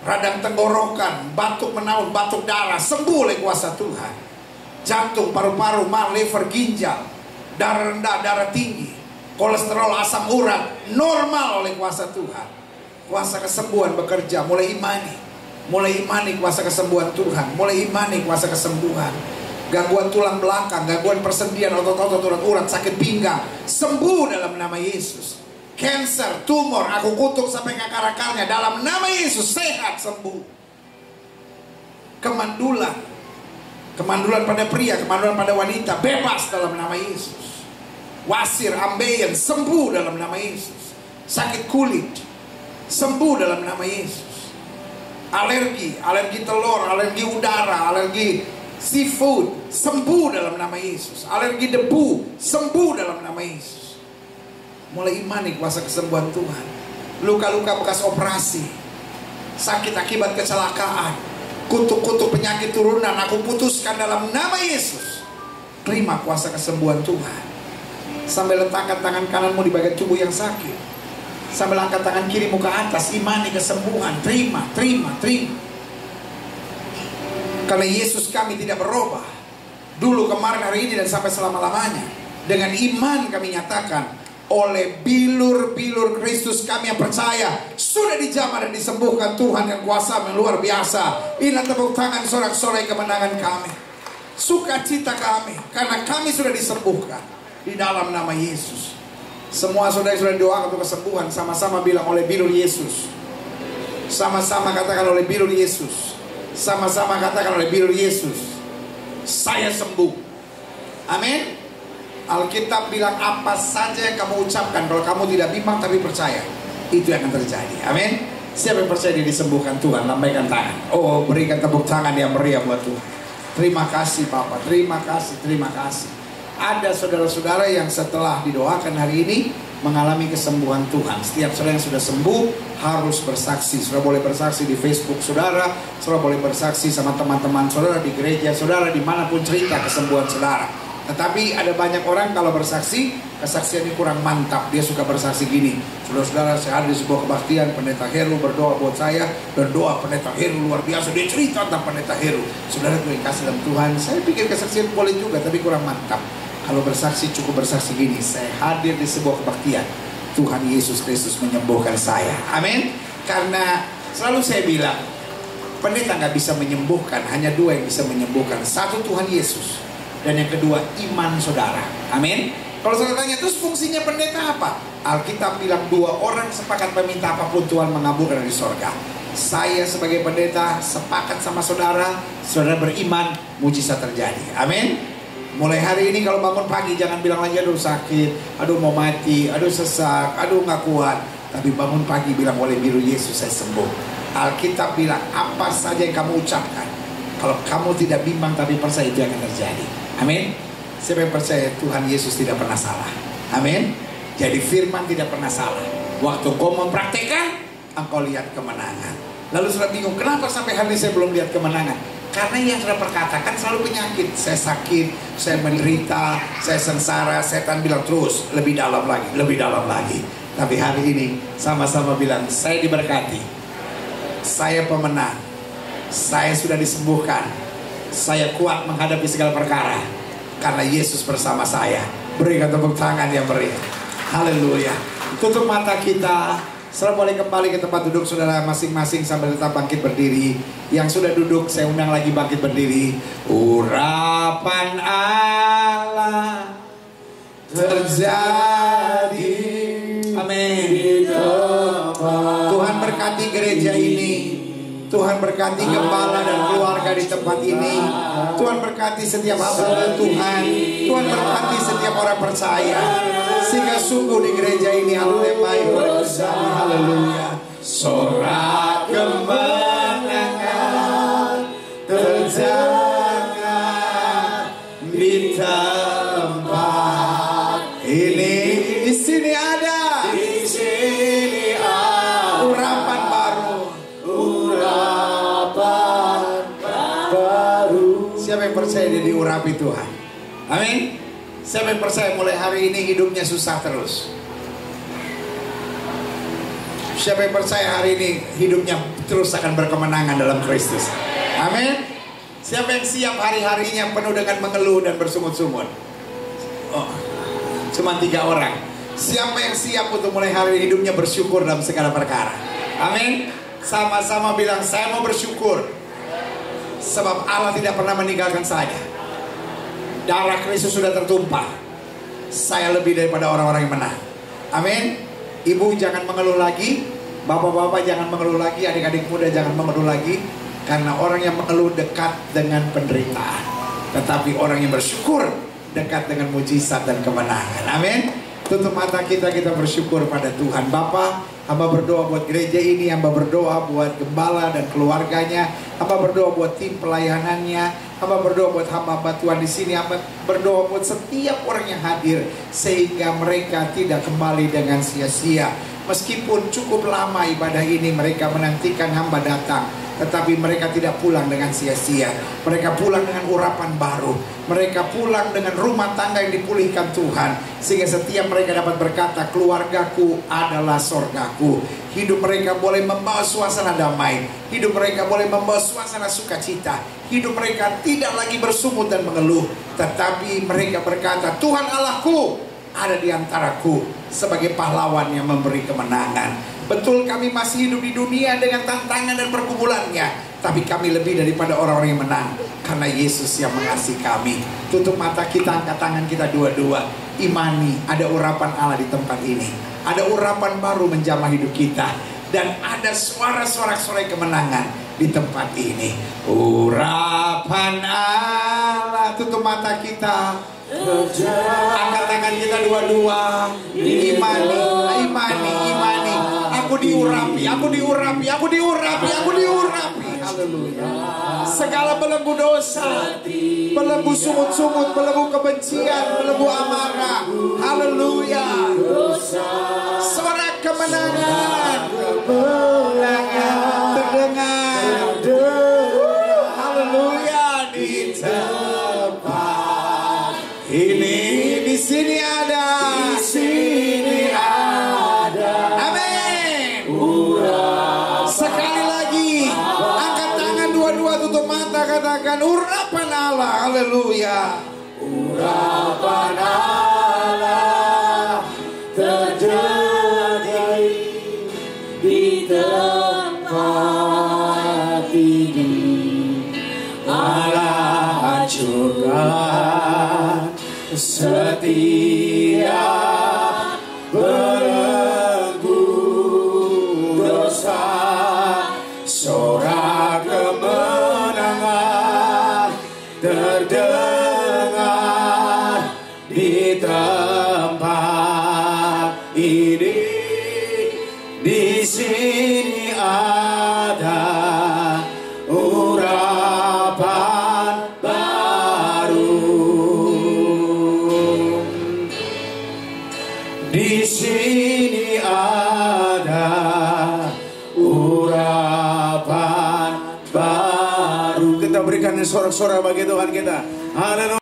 C: Radang tenggorokan, batuk menaun, batuk darah, sembuh oleh kuasa Tuhan. Jantung, paru-paru, mar, liver, ginjal, darah rendah, darah tinggi, kolesterol, asam urat, normal oleh kuasa Tuhan. Kuasa kesembuhan bekerja, mulai imani kuasa kesembuhan Tuhan, mulai imani kuasa kesembuhan. Gangguan tulang belakang, gangguan persendian, otot-otot, urat-urat, sakit pinggang, sembuh dalam nama Yesus. Cancer, tumor, aku kutuk sampai ke akar-akarnya dalam nama Yesus, sehat, sembuh. Kemandulan pada pria, kemandulan pada wanita, bebas dalam nama Yesus. Wasir, ambeien, sembuh dalam nama Yesus. Sakit kulit, sembuh dalam nama Yesus. Alergi telur, alergi udara, alergi seafood, sembuh dalam nama Yesus. Alergi debu, sembuh dalam nama Yesus. Mulai imani kuasa kesembuhan Tuhan. Luka-luka bekas operasi, sakit akibat kecelakaan, kutuk-kutuk penyakit turunan, aku putuskan dalam nama Yesus. Terima kuasa kesembuhan Tuhan. Sambil letakkan tangan kananmu di bagian tubuh yang sakit, sambil angkat tangan kirimu ke atas, imani kesembuhan. Terima. Karena Yesus kami tidak berubah, dulu, kemarin, hari ini, dan sampai selama-lamanya. Dengan iman kami nyatakan, oleh bilur-bilur Kristus kami yang percaya sudah dijamah dan disembuhkan Tuhan yang kuasa yang luar biasa. Inilah tepuk tangan sorak-sorai kemenangan kami, sukacita kami, karena kami sudah disembuhkan di dalam nama Yesus. Semua saudara sudah doakan untuk kesembuhan, sama-sama bilang oleh bilur Yesus. Sama-sama katakan oleh bilur Yesus. Sama-sama katakan oleh bilur Yesus, saya sembuh. Amin. Alkitab bilang apa saja yang kamu ucapkan, kalau kamu tidak bimbang tapi percaya, itu yang akan terjadi. Amin. Siapa yang percaya dia disembuhkan Tuhan, lambaikan tangan. Oh, berikan tepuk tangan yang meriah buat Tuhan. Terima kasih Papa, terima kasih. Ada saudara-saudara yang setelah didoakan hari ini mengalami kesembuhan Tuhan. Setiap saudara yang sudah sembuh harus bersaksi. Saudara boleh bersaksi di Facebook saudara boleh bersaksi sama teman-teman saudara di gereja saudara, dimanapun cerita kesembuhan saudara. Tetapi ada banyak orang kalau bersaksi, kesaksiannya kurang mantap. Dia suka bersaksi gini, saudara-saudara, saya hadir di sebuah kebaktian, Pendeta Heru berdoa buat saya, dan doa Pendeta Heru luar biasa. Dia cerita tentang Pendeta Heru. Saudara tuh yang kasih dalam Tuhan. Saya pikir kesaksian boleh juga, tapi kurang mantap. Kalau bersaksi cukup bersaksi gini, saya hadir di sebuah kebaktian, Tuhan Yesus Kristus menyembuhkan saya. Amin. Karena selalu saya bilang, pendeta nggak bisa menyembuhkan, hanya dua yang bisa menyembuhkan. Satu, Tuhan Yesus. Dan yang kedua, iman saudara. Amin. Kalau saudara tanya, terus fungsinya pendeta apa? Alkitab bilang 2 orang sepakat meminta apapun Tuhan mengabulkan dari sorga. Saya sebagai pendeta sepakat sama saudara, saudara beriman, mujizat terjadi. Amin. Mulai hari ini kalau bangun pagi jangan bilang lagi aduh sakit, aduh mau mati, aduh sesak, aduh gak kuat. Tapi bangun pagi bilang oleh biru Yesus saya sembuh. Alkitab bilang apa saja yang kamu ucapkan, kalau kamu tidak bimbang tapi percaya, itu akan terjadi. Amin. Siapa yang percaya Tuhan Yesus tidak pernah salah? Amin. Jadi firman tidak pernah salah. Waktu kau mempraktekkan, engkau lihat kemenangan. Lalu sudah bingung, kenapa sampai hari ini saya belum lihat kemenangan? Karena yang sudah perkatakan selalu penyakit. Saya sakit, saya menderita, saya sengsara. Setan bilang terus, lebih dalam lagi, lebih dalam lagi. Tapi hari ini sama-sama bilang, saya diberkati, saya pemenang, saya sudah disembuhkan, saya kuat menghadapi segala perkara karena Yesus bersama saya. Berikan tepuk tangan yang meriah. Haleluya. Tutup mata kita, Saudara boleh kembali ke tempat duduk saudara masing-masing sambil tetap bangkit berdiri. Yang sudah duduk saya undang lagi bangkit berdiri. Urapan Allah terjadi. Amin. Tuhan berkati gereja ini. Tuhan berkati gembala dan keluarga di tempat ini. Tuhan berkati setiap hamba Tuhan. Tuhan berkati setiap orang percaya. Sehingga sungguh di gereja ini haleluya baik boleh terjadi. Haleluya. Sorak kemenangan terjangan di tempat ini. Di sini ada. Di sini ada urapan baru. Urapan baru. Siapa yang percaya dia diurapi Tuhan? Amin. Siapa yang percaya mulai hari ini hidupnya susah terus? Siapa yang percaya hari ini hidupnya terus akan berkemenangan dalam Kristus? Amin. Siapa yang siap hari-harinya penuh dengan mengeluh dan bersungut-sungut? Oh, cuma 3 orang. Siapa yang siap untuk mulai hari ini hidupnya bersyukur dalam segala perkara? Amin. Sama-sama bilang, saya mau bersyukur. Sebab Allah tidak pernah meninggalkan saya. Darah Kristus sudah tertumpah. Saya lebih daripada orang-orang yang menang. Amin. Ibu jangan mengeluh lagi. Bapak-bapak jangan mengeluh lagi. Adik-adik muda jangan mengeluh lagi. Karena orang yang mengeluh dekat dengan penderitaan. Tetapi orang yang bersyukur dekat dengan mujizat dan kemenangan. Amin. Tutup mata kita bersyukur pada Tuhan. Bapa, hamba berdoa buat gereja ini, hamba berdoa buat gembala dan keluarganya, hamba berdoa buat tim pelayanannya, hamba berdoa buat hamba Tuhan di sini, hamba berdoa buat setiap orang yang hadir sehingga mereka tidak kembali dengan sia-sia. Meskipun cukup lama ibadah ini mereka menantikan hamba datang, tetapi mereka tidak pulang dengan sia-sia. Mereka pulang dengan urapan baru. Mereka pulang dengan rumah tangga yang dipulihkan Tuhan. Sehingga setiap mereka dapat berkata, keluargaku adalah sorgaku. Hidup mereka boleh membawa suasana damai. Hidup mereka boleh membawa suasana sukacita. Hidup mereka tidak lagi bersungut dan mengeluh. Tetapi mereka berkata, Tuhan Allahku ada di antaraku sebagai pahlawan yang memberi kemenangan. Betul kami masih hidup di dunia dengan tantangan dan pergumulannya, tapi kami lebih daripada orang-orang yang menang karena Yesus yang mengasihi kami. Tutup mata kita, angkat tangan kita dua-dua. Imani ada urapan Allah di tempat ini. Ada urapan baru menjamah hidup kita. Dan ada suara-suara kemenangan di tempat ini. Urapan Allah. Tutup mata kita. Angkat tangan kita dua-dua. Imani. Aku diurapi. Haleluya. Segala belenggu dosa, belenggu sungut-sungut, belenggu kebencian, belenggu amarah. Haleluya. Sorak kemenangan terdengar. Haleluya. Di tempat ini, di sini ada. Amin. Sekali lagi, angkat tangan dua-dua, tutup mata, katakan urapan Allah. Haleluya. Urapan Allah terjadi di tempat ini. Allah hancurkan setiap belenggu dosa. Sorak kemenangan terdengar di tempat ini. Di sini ada urapan baru. Di sini ada urapan baru. Kita berikan sorak-sorak bagi Tuhan kita. Haleluya.